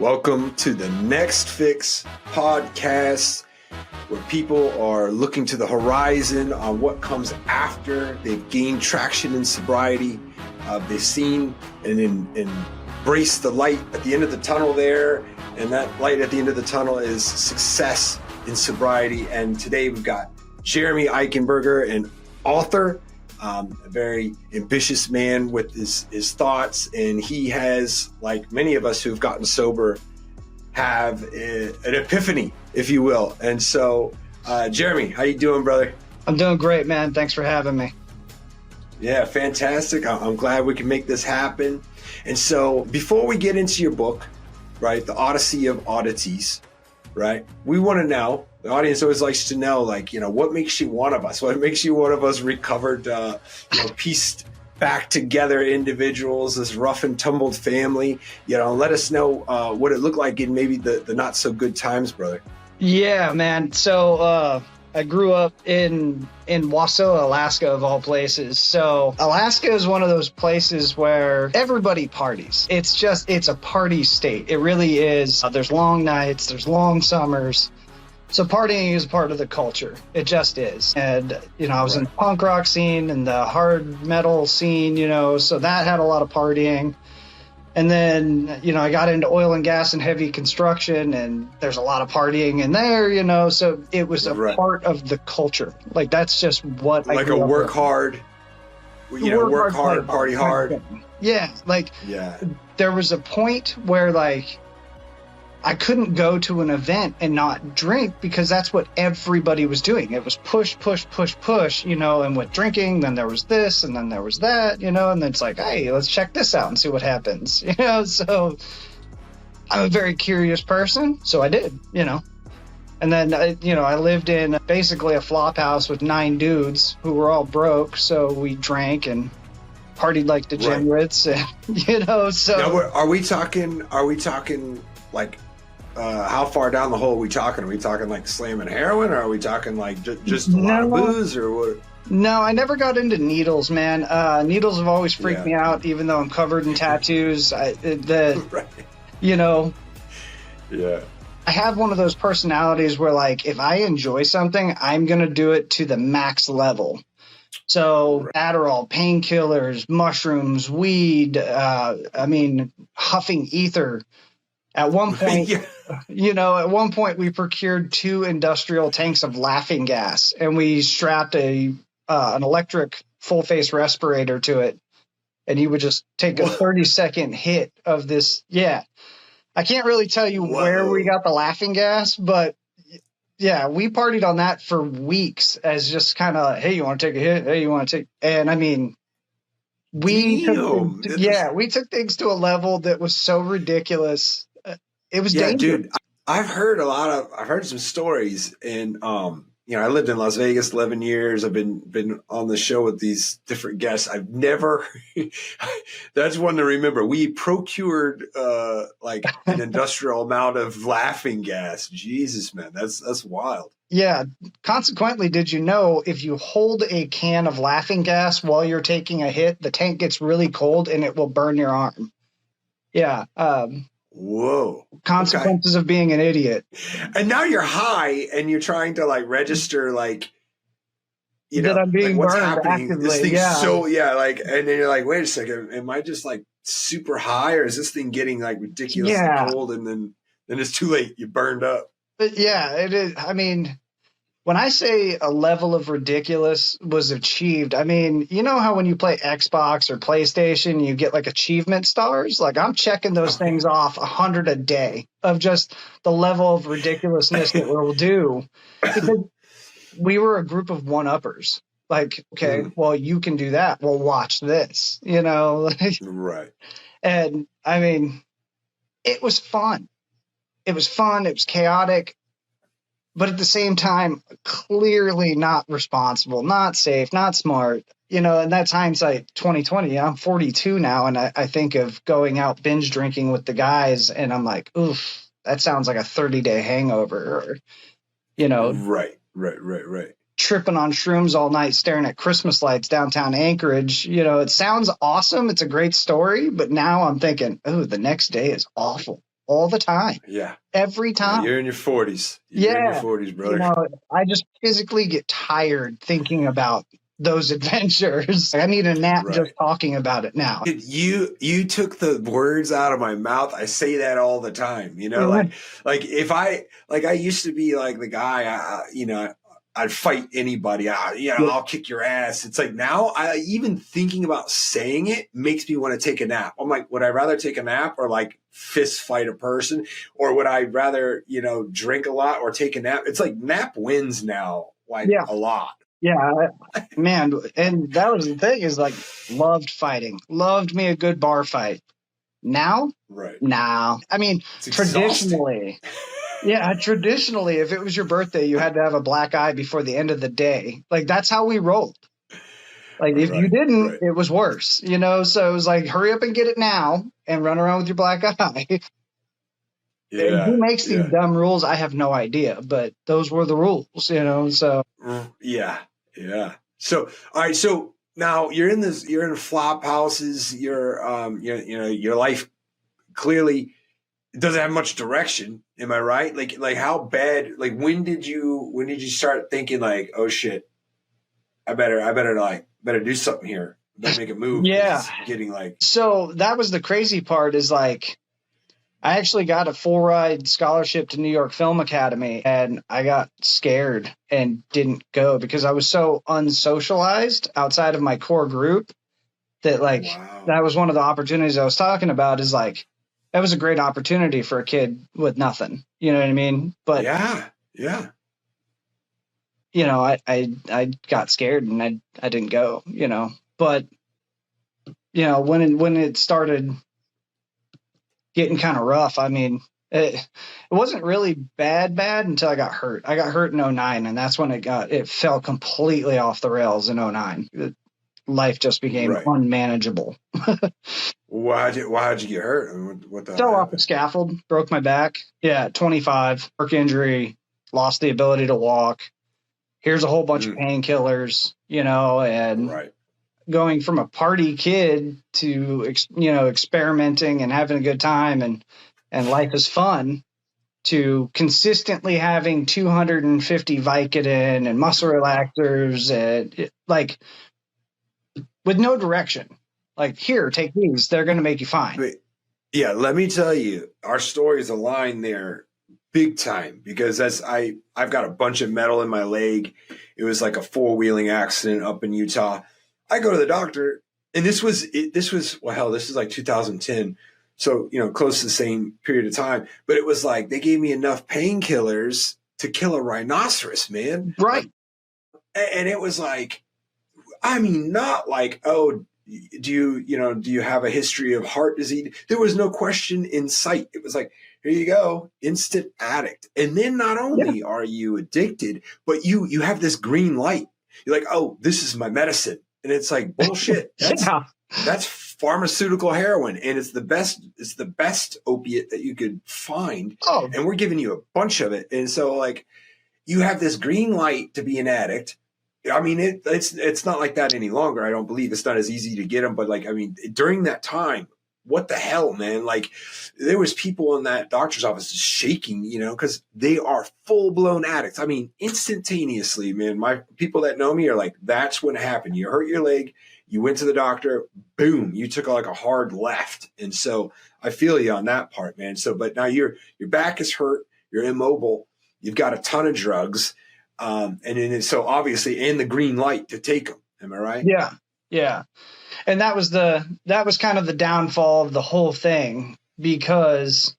Welcome to the Next Fix podcast, where people are looking to the horizon on what comes after they've gained traction in sobriety. They've seen and embraced the light at the end of the tunnel there, and that light at the end of the tunnel is success in sobriety. And today we've got Jeremy Eichenberger, an author, a very ambitious man with his thoughts, and he has, like many of us who've gotten sober, have an epiphany, if you will. And so, Jeremy, how you doing, brother? I'm doing great, man. Thanks for having me. Yeah, fantastic. I'm glad we can make this happen. And so, before we get into your book, right, the Odyssey of Oddities, right, we want to know, the audience always likes to know, like, you know, what makes you one of us? What makes you one of us recovered, pieced back together individuals, this rough and tumbled family? You know, let us know what it looked like in maybe the not so good times, brother. Yeah, man. So I grew up in Wasilla, Alaska, of all places. So Alaska is one of those places where everybody parties. It's a party state. It really is. There's long nights, there's long summers. So partying is part of the culture. It just is. And, you know, I was in the punk rock scene and the hard metal scene, you know, so that had a lot of partying. And then, you know, I got into oil and gas and heavy construction, and there's a lot of partying in there, you know, so it was a part of the culture. Like, that's just what like a work hard, you know, work hard, party hard. Yeah. Like, there was a point where, like, I couldn't go to an event and not drink because that's what everybody was doing. It was push, you know, and with drinking, then there was this and then there was that, you know, and then it's like, hey, let's check this out and see what happens, you know. So I'm a very curious person, so I did, you know. And then, I lived in basically a flop house with 9 dudes who were all broke, so we drank and partied like degenerates, and, you know, so. Now, are we talking like, how far down the hole are we talking? Are we talking like slamming heroin, or are we talking like just a lot of booze, or what? No, I never got into needles, man. Needles have always freaked me out, even though I'm covered in tattoos. You know. Yeah. I have one of those personalities where, like, if I enjoy something, I'm going to do it to the max level. So Adderall, painkillers, mushrooms, weed, huffing ether. At one point, we procured 2 industrial tanks of laughing gas, and we strapped an electric full-face respirator to it, and you would just take a 30-second hit of this. Yeah. I can't really tell you where we got the laughing gas, but, yeah, we partied on that for weeks as just kind of, hey, you want to take a hit? Hey, you want to take – and, I mean – we took things to a level that was so ridiculous. It was dangerous. Dude, I've heard some stories, and I lived in Las Vegas 11 years. I've been on the show with these different guests. I've never that's one to remember. We procured like an industrial amount of laughing gas. Jesus, man, that's wild. Yeah. Consequently, did you know if you hold a can of laughing gas while you're taking a hit, the tank gets really cold and it will burn your arm? Yeah. Whoa. Consequences of being an idiot. And now you're high and you're trying to like register, like, you know, that I'm being like, what's burned happening. actively. This thing's like, and then you're like, wait a second, am I just like super high, or is this thing getting like ridiculously cold, and then it's too late, you burned up? But yeah, it is. I mean, when I say a level of ridiculous was achieved, I mean, you know how when you play Xbox or PlayStation, you get like achievement stars? Like, I'm checking those things off 100 a day of just the level of ridiculousness that we'll do. Because we were a group of one-uppers. Like, okay, well, you can do that. Well, watch this, you know? Right. And I mean, it was fun. It was fun. It was chaotic. But at the same time, clearly not responsible, not safe, not smart, you know, and that's hindsight 2020. I'm 42 now, and I think of going out binge drinking with the guys, and I'm like, oof, that sounds like a 30-day hangover, or, you know. Right. Tripping on shrooms all night, staring at Christmas lights downtown Anchorage. You know, it sounds awesome. It's a great story, but now I'm thinking, oh, the next day is awful. all the time, Yeah. every time. You're in your 40s. You're in your Yeah. 40s, brother. You know, I just physically get tired thinking about those adventures. I need a nap just talking about it now. You took the words out of my mouth. I say that all the time, you know, like if I used to be like the guy, you know, I'd fight anybody. I'll kick your ass. It's like now even thinking about saying it makes me want to take a nap. I'm like, would I rather take a nap or like fist fight a person, or would I rather, you know, drink a lot or take a nap? It's like nap wins now, like a lot. Yeah, man. And that was the thing, is like, loved fighting, loved me a good bar fight. Now, nah. I mean, traditionally, traditionally, if it was your birthday, you had to have a black eye before the end of the day. Like, that's how we rolled. Like, if you didn't, it was worse, you know? So it was like, hurry up and get it now and run around with your black eye. And who makes these dumb rules? I have no idea, but those were the rules, you know? So, yeah. So, all right. So now you're in flop houses. Your life clearly doesn't have much direction. Am I right? Like how bad, like when did you start thinking like, oh shit, I better do something here. Better make a move. Yeah. Getting like, so that was the crazy part, is like, I actually got a full ride scholarship to New York Film Academy, and I got scared and didn't go because I was so unsocialized outside of my core group that that was one of the opportunities I was talking about, is like, that was a great opportunity for a kid with nothing. You know what I mean? But yeah. You know, I got scared and I didn't go, you know, but you know, when it started getting kind of rough, I mean, it wasn't really bad until I got hurt. I got hurt in 2009, and that's when it fell completely off the rails in 2009. Life just became unmanageable. Why'd you get hurt? What the Fell off the scaffold, broke my back. Yeah, 25, work injury, lost the ability to walk. Here's a whole bunch of painkillers, you know, and going from a party kid to, you know, experimenting and having a good time and life is fun, to consistently having 250 Vicodin and muscle relaxers and like with no direction. Like, here, take these. They're going to make you fine. But, yeah, let me tell you, our stories align there big time, because I've got a bunch of metal in my leg. It was like a 4-wheeling accident up in Utah. I go to the doctor, and this was like 2010. So, you know, close to the same period of time. But it was like they gave me enough painkillers to kill a rhinoceros, man. Right. And it was like, I mean, not like, oh, do you have a history of heart disease? There was no question in sight. It was like, here you go, instant addict. And then not only are you addicted, but you have this green light. You're like, oh, this is my medicine. And it's like, bullshit. That's pharmaceutical heroin. And it's the best opiate that you could find. Oh. And we're giving you a bunch of it. And so like, you have this green light to be an addict. I mean, it's not like that any longer. I don't believe it's not as easy to get them. But like, I mean, during that time, what the hell, man? Like, there was people in that doctor's office just shaking, you know, because they are full blown addicts. I mean, instantaneously, man. My people that know me are like, that's when it happened. You hurt your leg, you went to the doctor, boom, you took like a hard left. And so I feel you on that part, man. So, but now your back is hurt, you're immobile, you've got a ton of drugs. And then so obviously, and the green light to take them. Am I right? Yeah. And that was kind of the downfall of the whole thing, because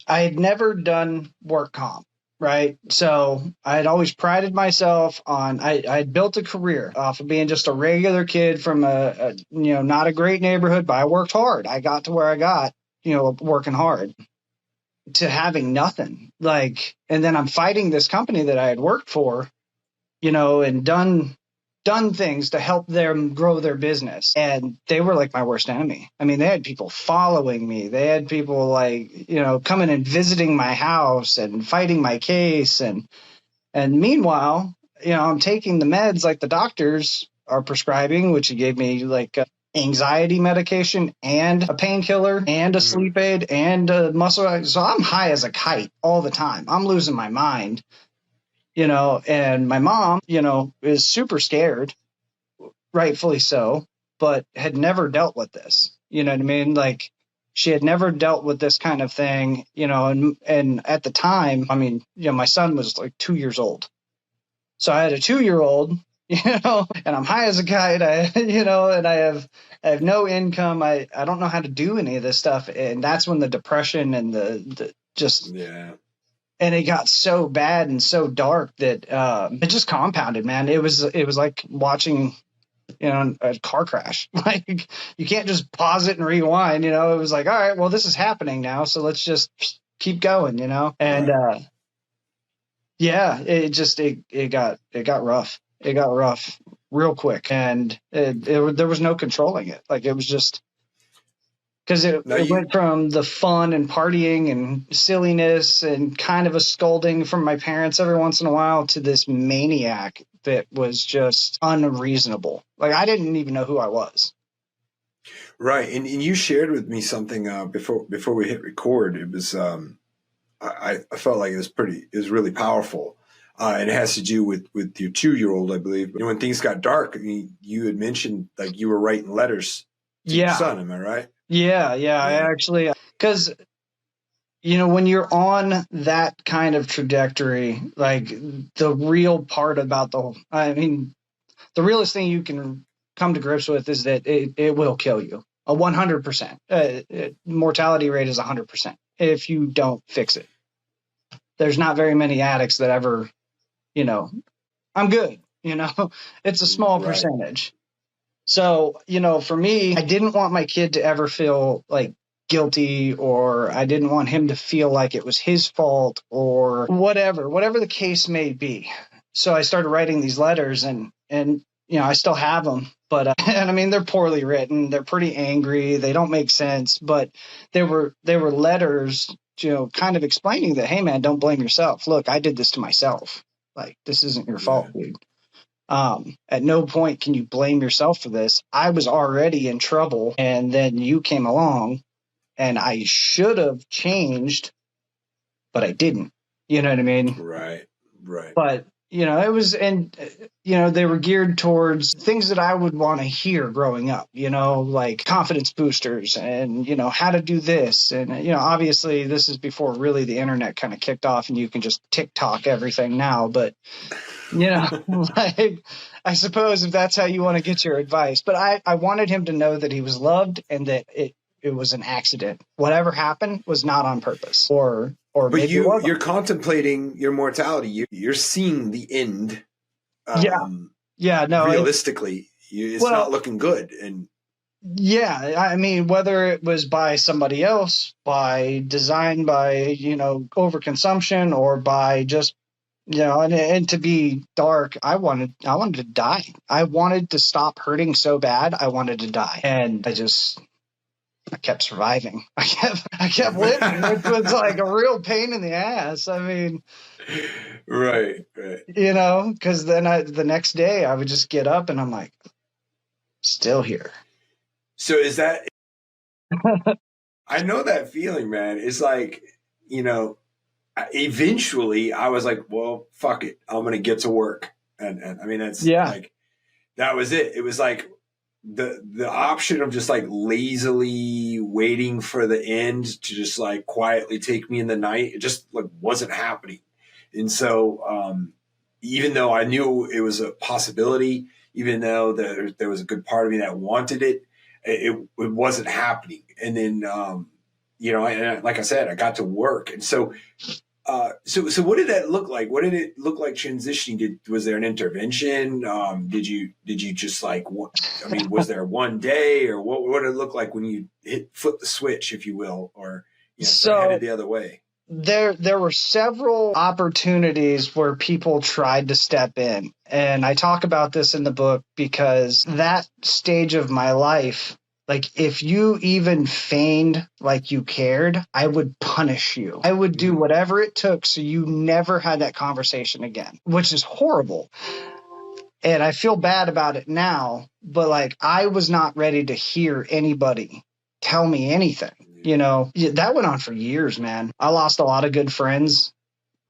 I had never done work comp, right? So I had always prided myself on, I had built a career off of being just a regular kid from a you know, not a great neighborhood, but I worked hard. I got to where I got, you know, working hard, to having nothing. Like, and then I'm fighting this company that I had worked for, you know, and done things to help them grow their business. And they were like my worst enemy. I mean, they had people following me. They had people like, you know, coming and visiting my house and fighting my case. And meanwhile, you know, I'm taking the meds like the doctors are prescribing, which he gave me like anxiety medication and a painkiller and a sleep aid and a muscle. So I'm high as a kite all the time. I'm losing my mind, and my mom, is super scared, rightfully so, but had never dealt with this. You know what I mean? Like, she had never dealt with this kind of thing, and at the time, I mean, my son was like 2 years old. So I had a 2-year-old, and I'm high as a kite, and I have no income. I don't know how to do any of this stuff. And that's when the depression and the just, Yeah. And it got so bad and so dark that it just compounded, man. It was like watching, a car crash. Like, you can't just pause it and rewind, It was like, all right, well, this is happening now, so let's just keep going, And Right. yeah, it got rough. It got rough real quick, and there was no controlling it. Like, it was just because it went from the fun and partying and silliness and kind of a scolding from my parents every once in a while to this maniac that was just unreasonable. Like, I didn't even know who I was. Right. And you shared with me something before we hit record. It was I felt like it was really powerful. And it has to do with your 2-year-old, I believe. When things got dark, I mean, you had mentioned like you were writing letters to your son. Am I right? Yeah. I actually, because when you're on that kind of trajectory, like, the real part about the realest thing you can come to grips with is that it will kill you. 100%. Mortality rate is 100% if you don't fix it. There's not very many addicts that ever, I'm good, it's a small percentage. So, for me, I didn't want my kid to ever feel like guilty, or I didn't want him to feel like it was his fault or whatever the case may be. So I started writing these letters and I still have them, but and I mean, they're poorly written. They're pretty angry. They don't make sense, but they were letters, kind of explaining that, hey man, don't blame yourself. Look, I did this to myself. Like, this isn't your fault, dude. At no point can you blame yourself for this. I was already in trouble, and then you came along, and I should have changed, but I didn't. You know what I mean? Right. But, it was, and, they were geared towards things that I would want to hear growing up, like confidence boosters and, how to do this. And, obviously this is before really the internet kind of kicked off and you can just TikTok everything now. But, like, I suppose if that's how you want to get your advice. But I wanted him to know that he was loved and that it was an accident. Whatever happened was not on purpose, or but maybe you're contemplating your mortality. You're seeing the end. No, realistically, it's not looking good. And yeah, I mean, whether it was by somebody else, by design, by overconsumption, or by just and to be dark, I wanted to die. I wanted to stop hurting so bad. I wanted to die, and I kept surviving. I kept living, which was like a real pain in the ass. I mean, right. Because then the next day I would just get up and I'm like, still here. So is that? I know that feeling, man. It's like, eventually I was like, well, fuck it, I'm gonna get to work, and I mean that's like that was it. It was like the option of just like lazily waiting for the end to just like quietly take me in the night. It just like wasn't happening. And so even though I knew it was a possibility, even though there was a good part of me that wanted it, it wasn't happening. And then and like I said, I got to work. And so so what did that look like? What did it look like transitioning? Was there an intervention? Did you just like, was there one day, or what did it look like when you flip the switch, if you will, or headed the other way? There were several opportunities where people tried to step in. And I talk about this in the book because that stage of my life, like, if you even feigned like you cared, I would punish you. I would do whatever it took so you never had that conversation again, which is horrible. And I feel bad about it now, but like I was not ready to hear anybody tell me anything. You know, that went on for years, man. I lost a lot of good friends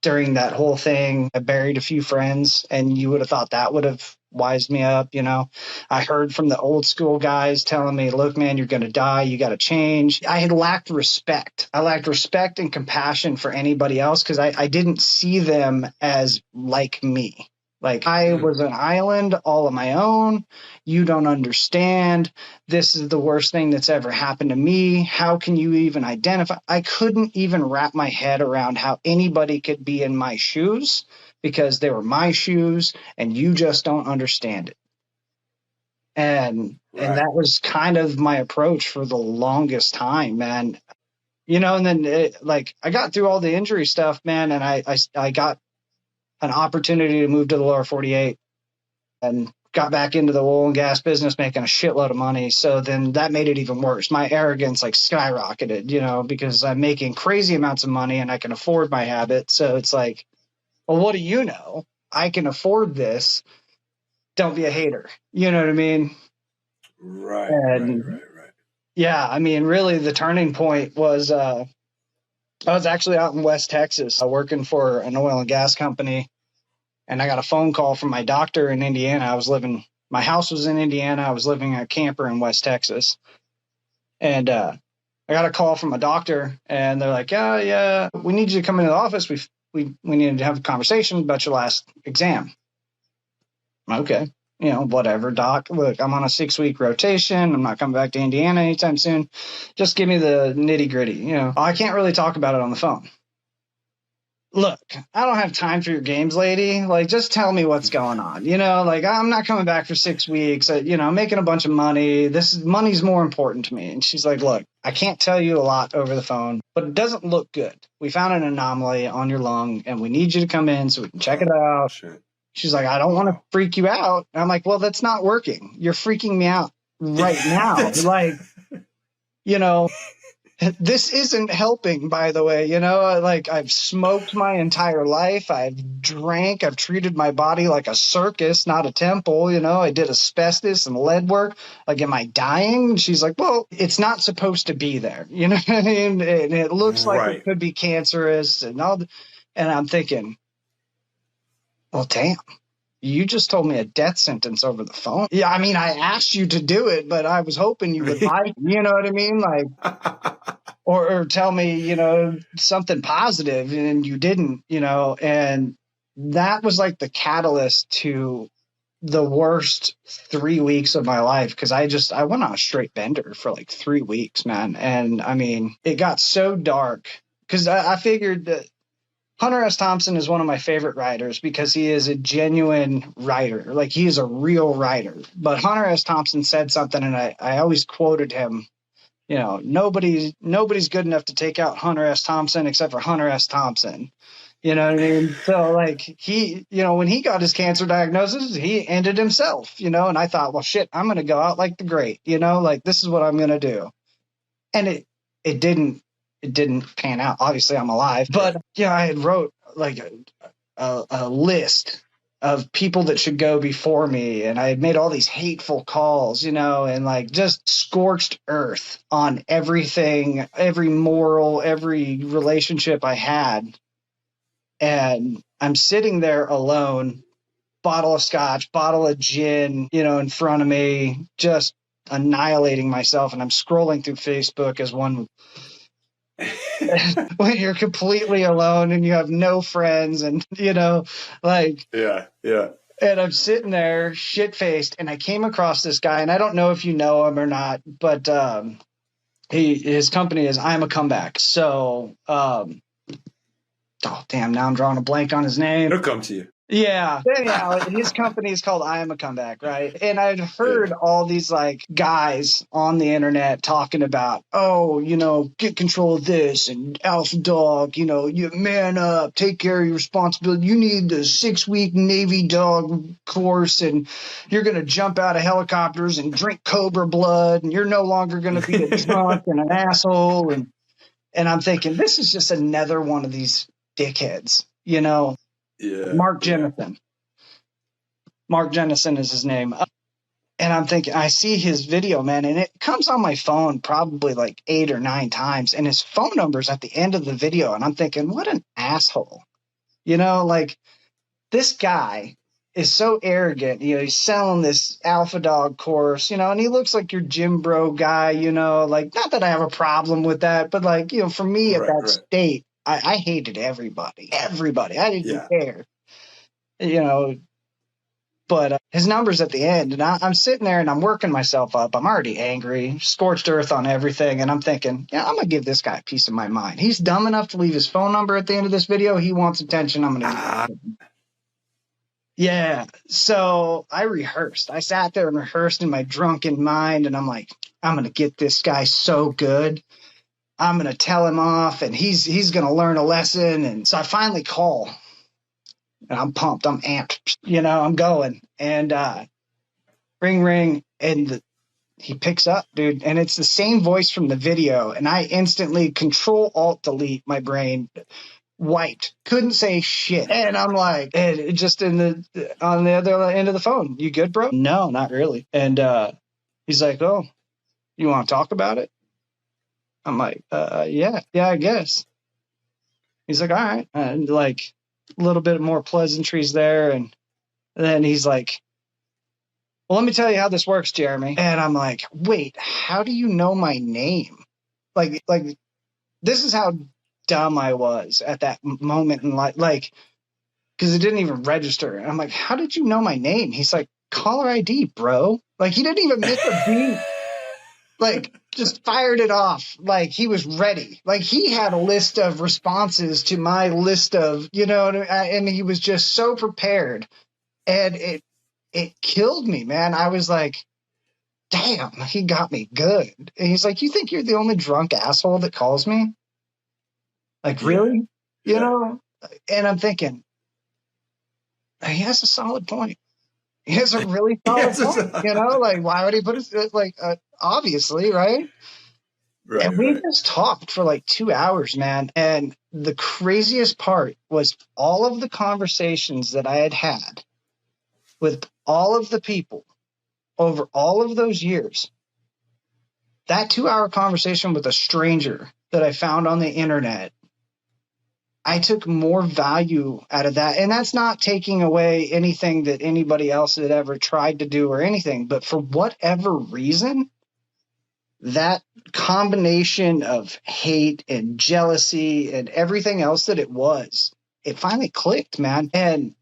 during that whole thing. I buried a few friends, and you would have thought that would have wised me up. You know, I heard from the old school guys telling me, look, man, you're going to die. You got to change. I had lacked respect. I lacked respect and compassion for anybody else because I didn't see them as like me. Like I was an island all of my own. You don't understand. This is the worst thing that's ever happened to me. How can you even identify? I couldn't even wrap my head around how anybody could be in my shoes because they were my shoes and you just don't understand it. And that was kind of my approach for the longest time, man. You know, and then I got through all the injury stuff, man, and I got an opportunity to move to the lower 48 and got back into the oil and gas business, making a shitload of money. So then that made it even worse. My arrogance like skyrocketed, you know, because I'm making crazy amounts of money and I can afford my habit. So it's like, well, what do you know? I can afford this. Don't be a hater. You know what I mean? Right. Yeah, I mean, really the turning point was I was actually out in West Texas working for an oil and gas company. And I got a phone call from my doctor in Indiana. My house was in Indiana. I was living in a camper in West Texas. And I got a call from a doctor and they're like, yeah, we need you to come into the office. We need to have a conversation about your last exam. Okay. You know, whatever, doc. Look, I'm on a 6-week rotation. I'm not coming back to Indiana anytime soon. Just give me the nitty gritty. You know, I can't really talk about it on the phone. Look, I don't have time for your games, lady. Like, just tell me what's going on. You know, like, I'm not coming back for 6 weeks. You know, I'm making a bunch of money. Money's more important to me. And she's like, look, I can't tell you a lot over the phone, but it doesn't look good. We found an anomaly on your lung and we need you to come in so we can check it out. Sure. She's like, I don't want to freak you out. And I'm like, well, that's not working. You're freaking me out right now. Like, you know, this isn't helping, by the way. You know, like I've smoked my entire life. I've drank. I've treated my body like a circus, not a temple. You know, I did asbestos and lead work. Like, am I dying? And she's like, well, it's not supposed to be there. You know what I mean? And it looks like it could be cancerous and all. And I'm thinking, well, damn. You just told me a death sentence over the phone. Yeah, I mean, I asked you to do it, but I was hoping you would lie. You know what I mean? Like, or tell me, you know, something positive, and you didn't, you know. And that was like the catalyst to the worst 3 weeks of my life because I went on a straight bender for like 3 weeks, man. And I mean, it got so dark because I figured that Hunter S. Thompson is one of my favorite writers because he is a genuine writer. Like, he is a real writer. But Hunter S. Thompson said something, and I always quoted him, you know, nobody's good enough to take out Hunter S. Thompson except for Hunter S. Thompson. You know what I mean? So, like, he, you know, when he got his cancer diagnosis, he ended himself, you know, and I thought, well, shit, I'm going to go out like the great, you know, like, this is what I'm going to do. And it didn't pan out. Obviously, I'm alive. But yeah, I had wrote like a list of people that should go before me. And I had made all these hateful calls, you know, and like just scorched earth on everything, every moral, every relationship I had. And I'm sitting there alone, bottle of scotch, bottle of gin, you know, in front of me, just annihilating myself. And I'm scrolling through Facebook as one when you're completely alone and you have no friends and, you know, like, yeah. And I'm sitting there shit faced and I came across this guy and I don't know if you know him or not, but his company is I'm a Comeback. So, oh, damn, now I'm drawing a blank on his name. It'll come to you. Yeah. Anyhow, his company is called I Am a Comeback, right? And I'd heard all these like guys on the internet talking about, oh, you know, get control of this and alpha dog, you know, you man up, take care of your responsibility. You need the 6-week Navy dog course and you're going to jump out of helicopters and drink cobra blood and you're no longer going to be a drunk and an asshole. And I'm thinking, this is just another one of these dickheads, you know? Yeah, Mark Jenison. Mark Jenison is his name. And I'm thinking, I see his video, man, and it comes on my phone probably like 8 or 9 times. And his phone number's at the end of the video. And I'm thinking, what an asshole. Like this guy is so arrogant. He's selling this alpha dog course, and he looks like your gym bro guy, like, not that I have a problem with that, but like, for me at that state, I hated everybody. I didn't care, but his number's at the end, and I'm sitting there and I'm working myself up. I'm already angry, scorched earth on everything. And I'm thinking, I'm going to give this guy a piece of my mind. He's dumb enough to leave his phone number at the end of this video. He wants attention. I'm going to. Yeah. So I rehearsed. I sat there and rehearsed in my drunken mind. And I'm like, I'm going to get this guy so good. I'm going to tell him off, and he's going to learn a lesson. And so I finally call. And I'm pumped. I'm amped. I'm going. And ring. And he picks up, dude. And it's the same voice from the video. And I instantly Control-Alt-Delete my brain. Wiped. Couldn't say shit. And I'm like, and it just on the other end of the phone. You good, bro? No, not really. And he's like, oh, you want to talk about it? I'm like, yeah, I guess. He's like, all right. And like, a little bit more pleasantries there, and then he's like, well, let me tell you how this works, Jeremy. And I'm like, wait, how do you know my name? Like this is how dumb I was at that moment in life, like, because it didn't even register. And I'm like, how did you know my name? He's like, caller ID, bro. Like, he didn't even miss a beat. Like, just fired it off. Like, he was ready. Like, he had a list of responses to my list of, and he was just so prepared. And it killed me, man. I was like, damn, he got me good. And he's like, you think you're the only drunk asshole that calls me? Like, really? And I'm thinking, he has a solid point. He has a really solid point, like, why would he put it, like, obviously, right? Right. And we just talked for like 2 hours, man. And the craziest part was all of the conversations that I had with all of the people over all of those years. That 2-hour conversation with a stranger that I found on the internet, I took more value out of that. And that's not taking away anything that anybody else had ever tried to do or anything. But for whatever reason, that combination of hate and jealousy and everything else that it finally clicked, man. And,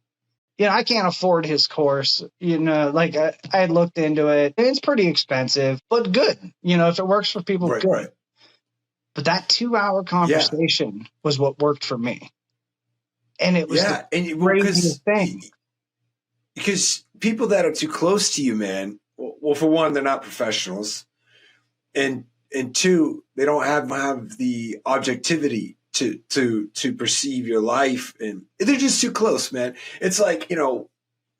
I can't afford his course, like I had looked into it. It's pretty expensive, but good. If it works for people, good. Right. But that 2-hour conversation was what worked for me. And it was the craziest thing. Because people that are too close to you, man, well, for one, they're not professionals. And two, they don't have the objectivity to perceive your life. And they're just too close, man. It's like,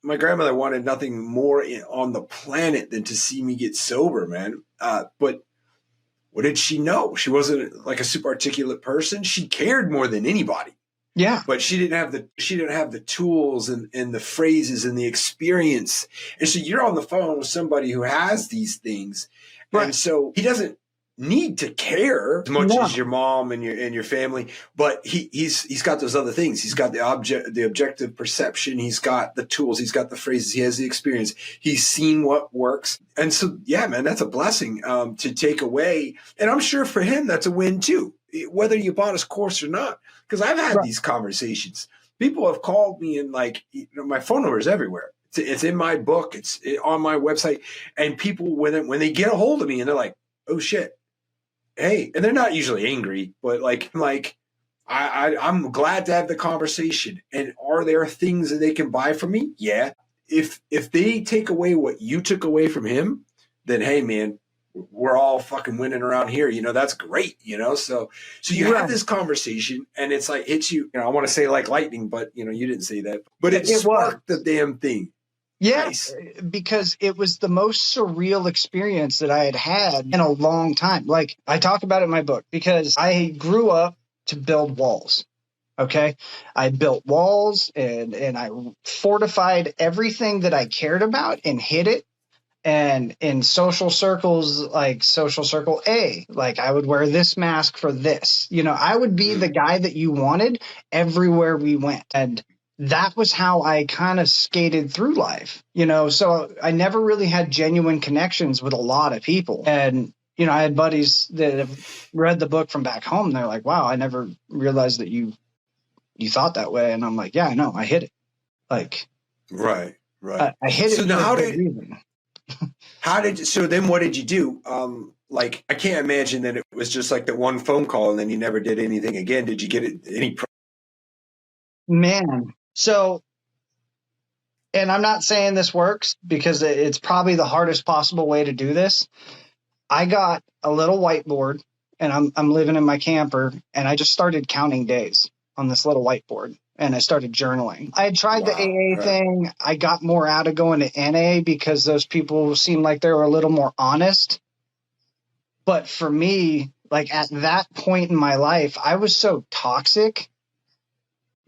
my grandmother wanted nothing more on the planet than to see me get sober, man. But what did she know? She wasn't like a super articulate person. She cared more than anybody. Yeah. But she didn't have the tools and the phrases and the experience. And so you're on the phone with somebody who has these things. Right. And so he doesn't need to care as much as your mom and your family, but he's got those other things. He's got the objective perception. He's got the tools. He's got the phrases. He has the experience. He's seen what works. And so, yeah, man, that's a blessing to take away. And I'm sure for him, that's a win too, whether you bought his course or not. Because I've had these conversations. People have called me and like, my phone number is everywhere. It's in my book. It's on my website. And people, when they get a hold of me and they're like, oh shit, hey, and they're not usually angry, but I'm glad to have the conversation. And are there things that they can buy from me? Yeah. If they take away what you took away from him, then hey, man, we're all fucking winning around here. That's great. So you have this conversation and it's like hits you. I want to say like lightning, but you didn't say that. But it sparked the damn thing. Yeah, nice. Because it was the most surreal experience that I had in a long time. Like I talk about it in my book because I grew up to build walls. Okay. I built walls and I fortified everything that I cared about and hid it. And in social circles, like social circle A, like I would wear this mask for this. I would be the guy that you wanted everywhere we went. And that was how I kind of skated through life, so I never really had genuine connections with a lot of people. And, I had buddies that have read the book from back home. They're like, wow, I never realized that you thought that way. And I'm like, yeah, I know, I hid it. Like, right. I hid So it now for how a good did reason. so then what did you do? Like, I can't imagine that it was just like the one phone call and then you never did anything again. Did you get any? Man. So, and I'm not saying this works because it's probably the hardest possible way to do this. I got a little whiteboard and I'm living in my camper and I just started counting days on this little whiteboard and I started journaling. I had tried the AA thing. I got more out of going to NA because those people seemed like they were a little more honest. But for me, like at that point in my life, I was so toxic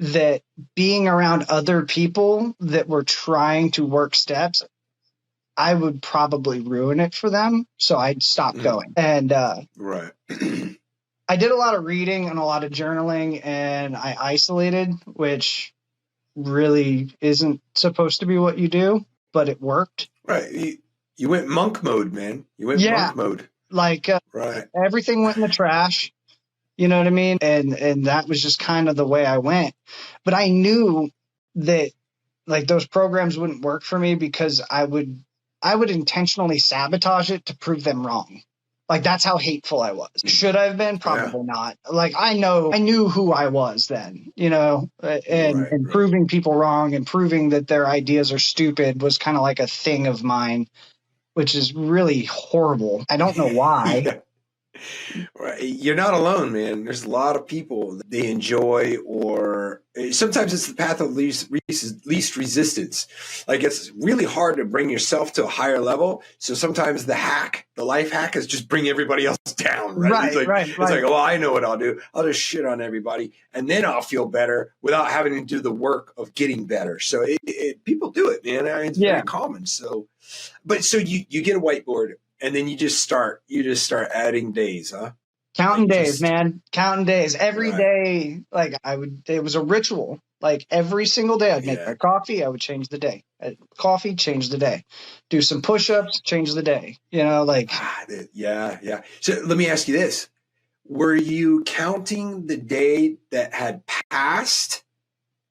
that being around other people that were trying to work steps, I would probably ruin it for them. So I'd stop going. And right. I did a lot of reading and a lot of journaling, and I isolated, which really isn't supposed to be what you do, but it worked. Right. You went monk mode, man. You went monk mode. Like right. Everything went in the trash. You know what I mean? And that was just kind of the way I went. But I knew that like those programs wouldn't work for me because I would intentionally sabotage it to prove them wrong. Like that's how hateful I was. Should I have been? Probably not. Like I knew who I was then, and proving people wrong and proving that their ideas are stupid was kind of like a thing of mine, which is really horrible. I don't know why. Right. You're not alone, man. There's a lot of people that they enjoy, or sometimes it's the path of least resistance. Like it's really hard to bring yourself to a higher level. So sometimes the life hack is just bring everybody else down. Right. It's like, oh, I know what I'll do. I'll just shit on everybody and then I'll feel better without having to do the work of getting better. So people do it, man. I mean, it's very common. So, but so you get a whiteboard. And then you just start adding days, huh? Counting days, man. Counting days. Every day, like it was a ritual. Like every single day I'd make my coffee, I would change the day. Coffee, change the day. Do some push-ups, change the day. Yeah. So let me ask you this. Were you counting the day that had passed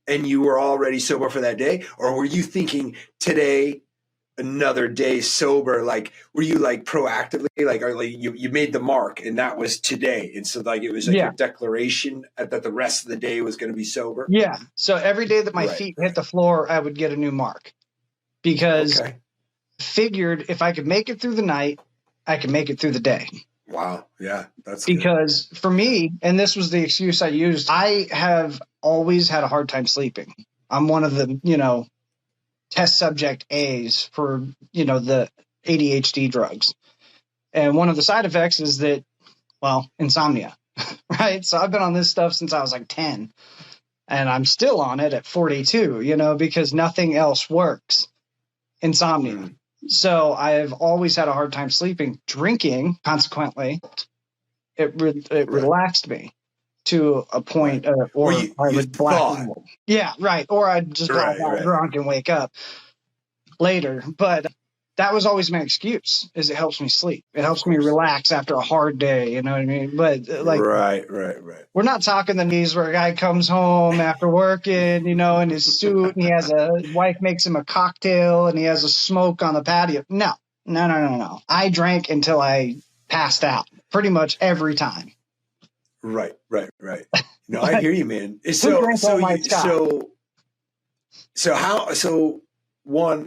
and you were already sober for that day? Or were you thinking today, another day sober? Like were you like proactively like you made the mark and that was today, and so like it was like your declaration that the rest of the day was going to be sober? So every day that my feet hit the floor I would get a new mark because I figured if I could make it through the night I could make it through the day. Wow. Yeah, that's because good. For me, and this was the excuse I used, I have always had a hard time sleeping. I'm one of the test subject A's for, the ADHD drugs. And one of the side effects is that, insomnia, right? So I've been on this stuff since I was like 10 and I'm still on it at 42, because nothing else works. Insomnia. So I've always had a hard time sleeping. Drinking, consequently, it relaxed me to a point, or I would black out. Yeah, right. Or I'd just black out drunk and wake up later. But that was always my excuse, is it helps me sleep. It helps me relax after a hard day, you know what I mean? But right. We're not talking the knees where a guy comes home after working, in his suit, and his wife makes him a cocktail and he has a smoke on the patio. No. I drank until I passed out pretty much every time. Right. No, I hear you, man.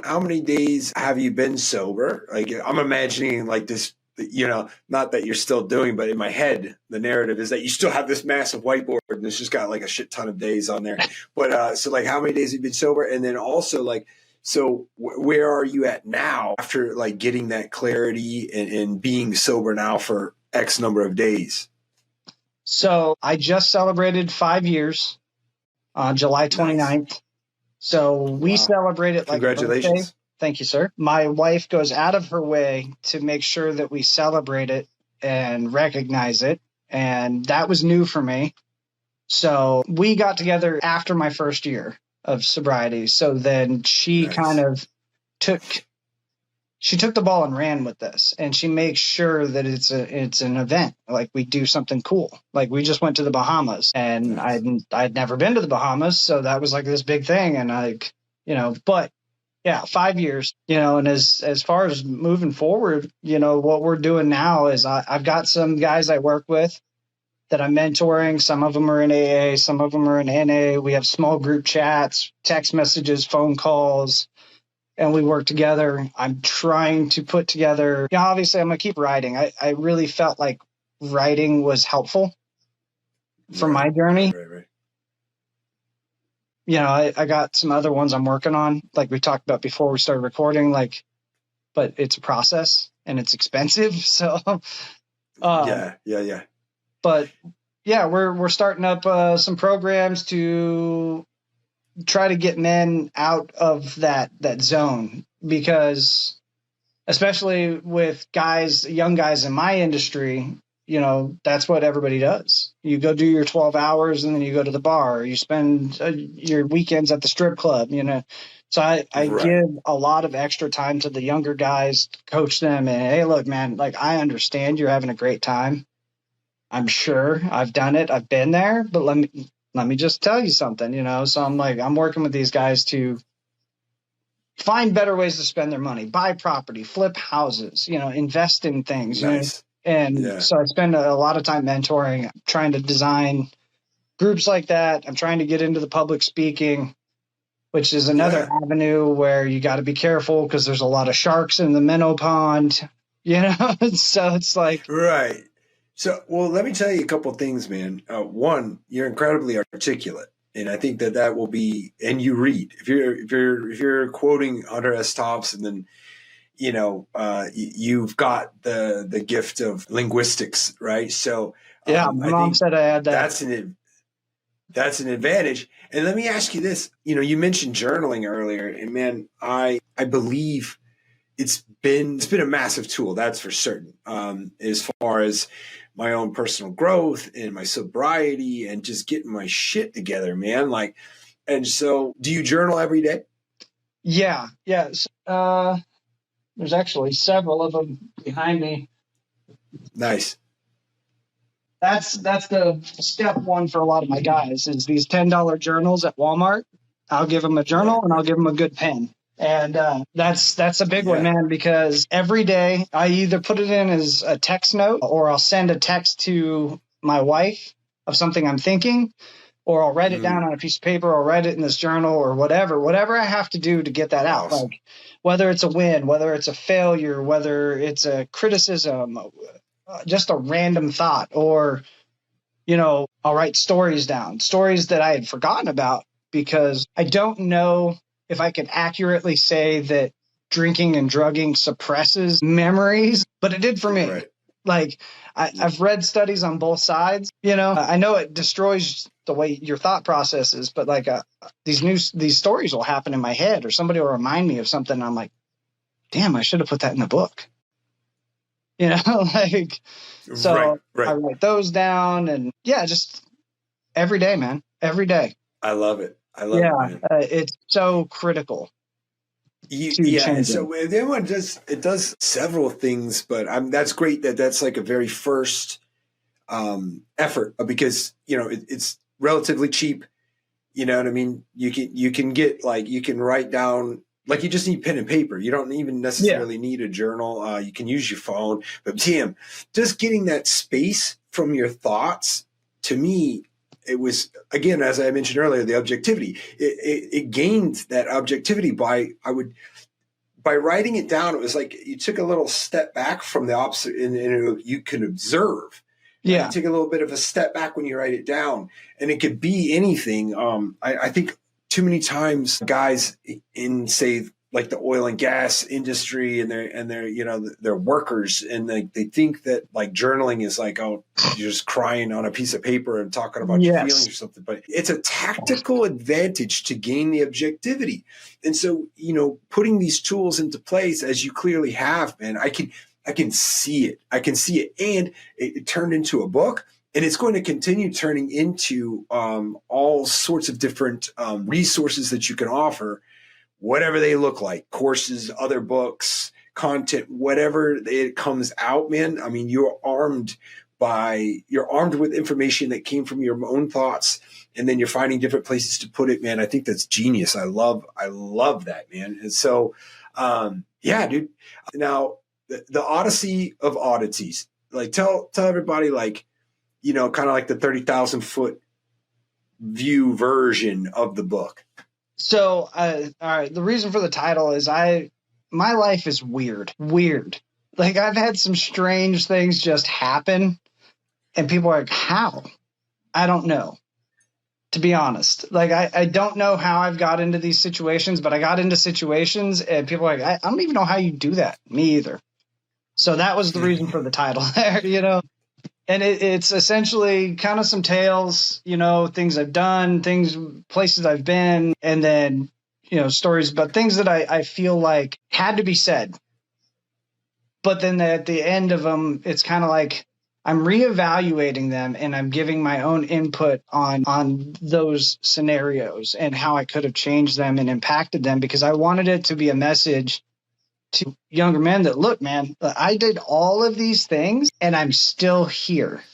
How many days have you been sober? Like I'm imagining like this, not that you're still doing, but in my head, the narrative is that you still have this massive whiteboard and it's just got like a shit ton of days on there. But so like how many days have you been sober? And then also like, so where are you at now after like getting that clarity and being sober now for X number of days? So I just celebrated 5 years on July 29th. So we celebrate it like a birthday. Congratulations. Thank you, sir. My wife goes out of her way to make sure that we celebrate it and recognize it. And that was new for me. So we got together after my first year of sobriety. So then she kind of took the ball and ran with this, and she makes sure that it's an event. Like we do something cool. Like we just went to the Bahamas, and I'd never been to the Bahamas. So that was like this big thing. And but yeah, 5 years, and as far as moving forward, what we're doing now is I've got some guys I work with that I'm mentoring. Some of them are in AA, some of them are in NA. We have small group chats, text messages, phone calls, and we work together. I'm trying to put together, obviously I'm going to keep writing. I really felt like writing was helpful for my journey. Right. I got some other ones I'm working on, like we talked about before we started recording, but it's a process and it's expensive. So, yeah. But yeah, we're starting up some programs to try to get men out of that zone, because especially with young guys in my industry, that's what everybody does. You go do your 12 hours and then you go to the bar, or you spend your weekends at the strip club, So I give a lot of extra time to the younger guys to coach them. And hey, look, man, like I understand you're having a great time. I'm sure I've done it. I've been there, but let me just tell you something, So I'm working with these guys to find better ways to spend their money, buy property, flip houses, invest in things. Nice. So I spend a lot of time mentoring, trying to design groups like that. I'm trying to get into the public speaking, which is another avenue where you got to be careful because there's a lot of sharks in the minnow pond, So it's like. Right. So, well, let me tell you a couple of things, man. One, you're incredibly articulate, and I think that will be. And you read. If you're quoting Hunter S. Thompson, then you've got the gift of linguistics, right? So, my mom said I had that. That's an advantage. And let me ask you this: you mentioned journaling earlier, and man, I believe it's been a massive tool. That's for certain. As far as my own personal growth and my sobriety and just getting my shit together, man. And so do you journal every day? Yeah. Yes. There's actually several of them behind me. Nice. That's the step one for a lot of my guys is these $10 journals at Walmart. I'll give them a journal and I'll give them a good pen. And that's a big one, man, because every day I either put it in as a text note or I'll send a text to my wife of something I'm thinking, or I'll write it down on a piece of paper or write it in this journal or whatever I have to do to get that out. Awesome. Like whether it's a win, whether it's a failure, whether it's a criticism, just a random thought, or, I'll write stories down, stories that I had forgotten about, because I don't know if I could accurately say that drinking and drugging suppresses memories, but it did for me. Right. Like I've read studies on both sides, I know it destroys the way your thought process is, but these stories will happen in my head, or somebody will remind me of something. And I'm like, damn, I should have put that in the book. So right. I write those down, and just every day, man, every day. I love it. I love it, man. It's so critical. And so the one does several things, but that's great that's like a very first effort, because it's relatively cheap. You know what I mean? You can get you can write down, you just need pen and paper. You don't even necessarily need a journal. You can use your phone. But Tim, just getting that space from your thoughts, to me, it was, again, as I mentioned earlier, the objectivity. It gained that objectivity by writing it down. It was like you took a little step back from the opposite, and you can observe. Yeah, you take a little bit of a step back when you write it down, and it could be anything. I think too many times guys in, say, like the oil and gas industry, and they're they're workers, and they think that like journaling is like, oh, you're just crying on a piece of paper and talking about your feelings Yes. or something. But it's a tactical advantage to gain the objectivity. And so, putting these tools into place, as you clearly have, man, I can see it. I can see it. And it turned into a book, and it's going to continue turning into all sorts of different resources that you can offer, whatever they look like, courses, other books, content, whatever it comes out, man. I mean, you're armed with information that came from your own thoughts, and then you're finding different places to put it, man. I think that's genius. I love that, man. And so, yeah, dude. Now, the Odyssey of Oddities, like tell everybody, like, kind of like the 30,000 foot view version of the book. So, all right. The reason for the title is my life is weird. Like, I've had some strange things just happen, and people are like, how? I don't know, to be honest. Like, I don't know how I've got into these situations, but I got into situations, and people are like, I don't even know how you do that. Me either. So that was the reason for the title there, And it's essentially kind of some tales, things I've done, places I've been, and then, stories about things that I feel like had to be said. But then at the end of them, it's kind of like I'm reevaluating them, and I'm giving my own input on those scenarios and how I could have changed them and impacted them, because I wanted it to be a message to younger men that, look, man, I did all of these things and I'm still here.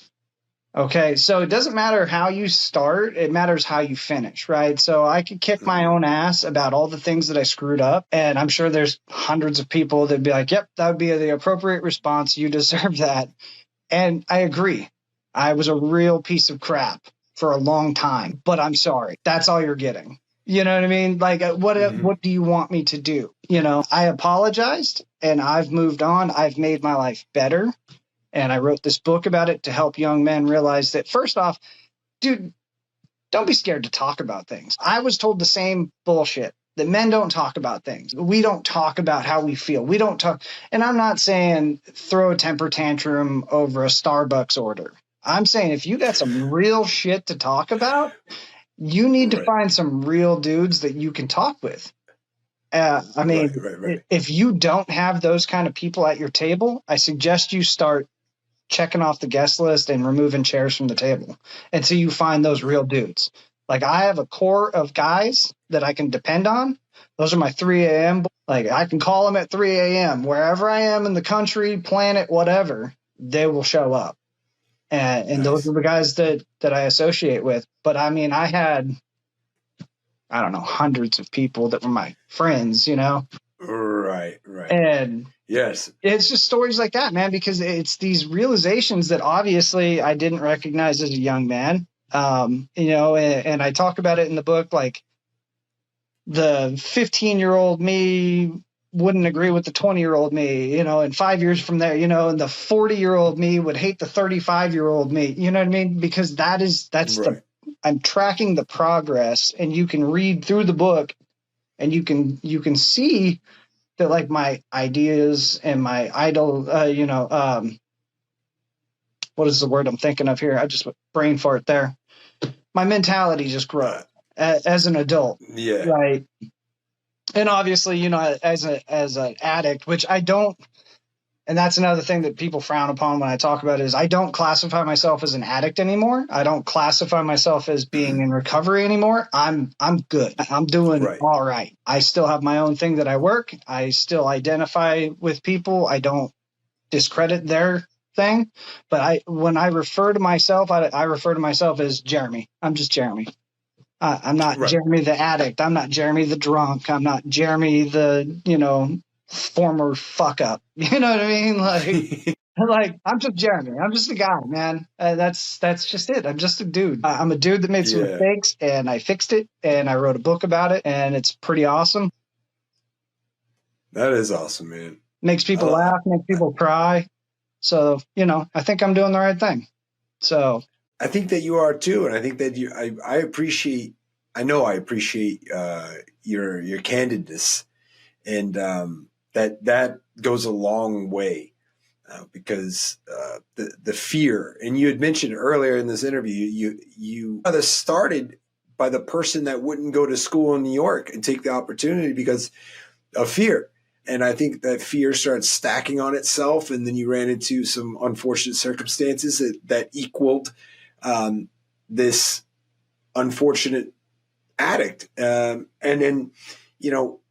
Okay. So it doesn't matter how you start. It matters how you finish. Right. So I could kick my own ass about all the things that I screwed up. And I'm sure there's hundreds of people that'd be like, yep, that would be the appropriate response. You deserve that. And I agree. I was a real piece of crap for a long time, but I'm sorry. That's all you're getting. You know what I mean? Like, what do you want me to do? I apologized, and I've moved on. I've made my life better. And I wrote this book about it to help young men realize that, first off, dude, don't be scared to talk about things. I was told the same bullshit, that men don't talk about things. We don't talk about how we feel. We don't talk. And I'm not saying throw a temper tantrum over a Starbucks order. I'm saying if you got some real shit to talk about, you need to find some real dudes that you can talk with. I mean, if you don't have those kind of people at your table, I suggest you start checking off the guest list and removing chairs from the table until you find those real dudes. Like, I have a core of guys that I can depend on. Those are my 3 a.m. Like, I can call them at 3 a.m. Wherever I am in the country, planet, whatever, they will show up. And nice. Those are the guys that I associate with. But I mean, I had, I don't know, hundreds of people that were my friends, Right. And yes, it's just stories like that, man, because it's these realizations that obviously I didn't recognize as a young man. And I talk about it in the book, like the 15-year-old me wouldn't agree with the 20-year-old me, and 5 years from there, and the 40-year-old me would hate the 35-year-old me, you know what I mean? Because that's right. I'm tracking the progress, and you can read through the book and you can see that, like, my ideas and my idol, what is the word I'm thinking of here? I just brain fart there. My mentality just grew as an adult. Yeah. Right. And obviously, as an addict, which I don't, and that's another thing that people frown upon when I talk about it, is I don't classify myself as an addict anymore. I don't classify myself as being in recovery anymore. I'm good. I'm doing all right. I still have my own thing that I work. I still identify with people. I don't discredit their thing. But when I refer to myself, I refer to myself as Jeremy. I'm just Jeremy. I'm not Jeremy the addict. I'm not Jeremy the drunk. I'm not Jeremy the, former fuck up. You know what I mean? Like I'm just Jeremy. I'm just a guy, man. That's just it. I'm just a dude. I'm a dude that made some mistakes, and I fixed it, and I wrote a book about it, and it's pretty awesome. That is awesome, man. Makes people laugh, makes people cry. So, I think I'm doing the right thing. So I think that you are too, and I think that I appreciate your candidness And that goes a long way because the fear, and you had mentioned earlier in this interview, you rather started by the person that wouldn't go to school in New York and take the opportunity because of fear. And I think that fear started stacking on itself, and then you ran into some unfortunate circumstances that equaled this unfortunate addict. And then,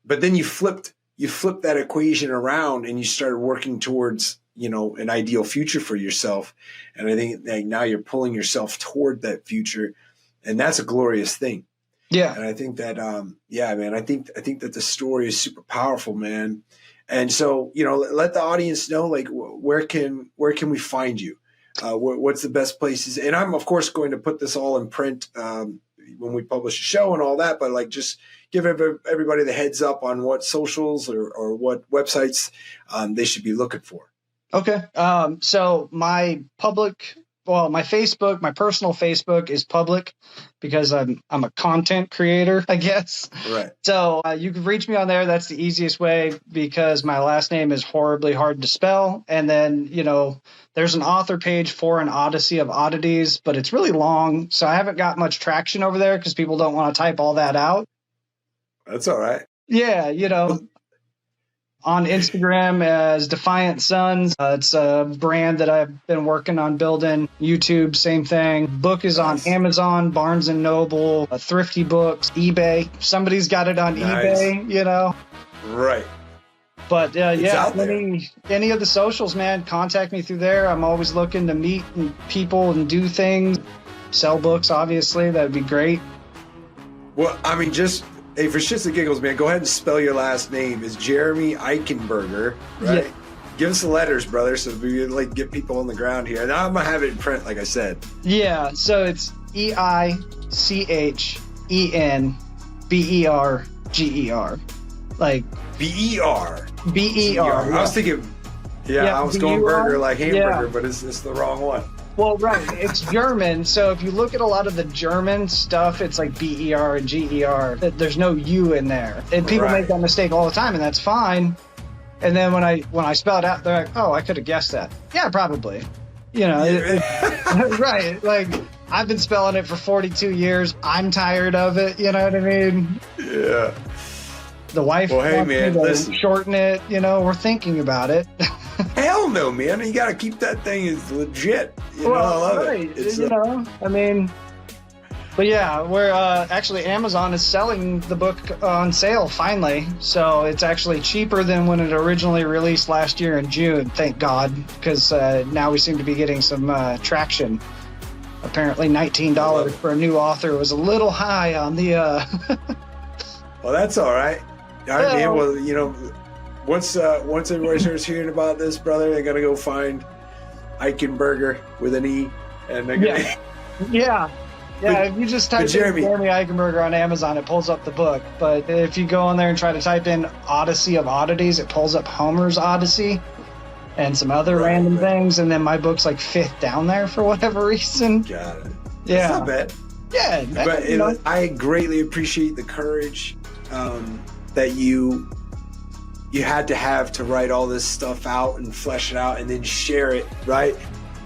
but then you flipped that equation around and you started working towards, an ideal future for yourself. And I think that now you're pulling yourself toward that future, and that's a glorious thing. Yeah. And I think that, man, I think that the story is super powerful, man. And so, let the audience know, like, where can we find you? What's the best places? And I'm, of course, going to put this all in print when we publish a show and all that, but like, just give everybody the heads up on what socials or what websites they should be looking for. Okay. So my Facebook, my personal Facebook is public because I'm a content creator, I guess. Right. So you can reach me on there. That's the easiest way because my last name is horribly hard to spell. And then, there's an author page for an Odyssey of Oddities, but it's really long. So I haven't got much traction over there because people don't want to type all that out. That's all right. Yeah. On Instagram as Defiant Sons. It's a brand that I've been working on building. YouTube, same thing. Book is on Amazon, Barnes & Noble, Thrifty Books, eBay. Somebody's got it on eBay, Right. But any of the socials, man, contact me through there. I'm always looking to meet people and do things. Sell books, obviously. That'd be great. Well, I mean, hey, for shits and giggles, man, go ahead and spell your last name. It's Jeremy Eichenberger, right? Yeah. Give us the letters, brother, so we can get people on the ground here. And I'm going to have it in print, like I said. Yeah, so it's EICHENBERGER. Like BER. BER. I was thinking, I was going burger like hamburger, but it's the wrong one. Well, right. It's German. So if you look at a lot of the German stuff, it's like BER and GER. There's no U in there. And people make that mistake all the time, and that's fine. And then when I spell it out, they're like, oh, I could have guessed that. Yeah, probably. Right. Like, I've been spelling it for 42 years. I'm tired of it. You know what I mean? Yeah. The wife wants me to shorten it. We're thinking about it. Hell no, man. You got to keep that thing as legit. I love it. But yeah, we're actually Amazon is selling the book on sale finally. So it's actually cheaper than when it originally released last year in June. Thank God, because now we seem to be getting some traction. Apparently $19 for a new author was a little high on the... Well, that's all right. Once everybody starts hearing about this, brother, they're gonna go find Eichenberger with an E, and they're gonna. Yeah. If you just type in Jeremy Eichenberger on Amazon, it pulls up the book. But if you go on there and try to type in Odyssey of Oddities, it pulls up Homer's Odyssey and some other random things, and then my book's like fifth down there for whatever reason. Got it. Yeah, that's not bad. Yeah, but I greatly appreciate the courage that you had to have to write all this stuff out and flesh it out and then share it, right?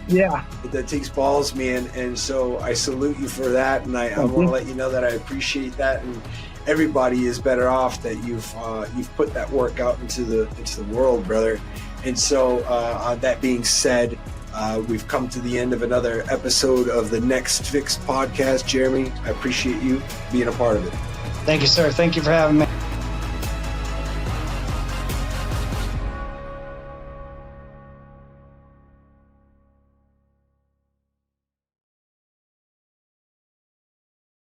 Yeah. That takes balls, man. And so I salute you for that. And I want to let you know that I appreciate that. And everybody is better off that you've put that work out into the world, brother. And so that being said, we've come to the end of another episode of the Next Fix podcast. Jeremy, I appreciate you being a part of it. Thank you, sir. Thank you for having me.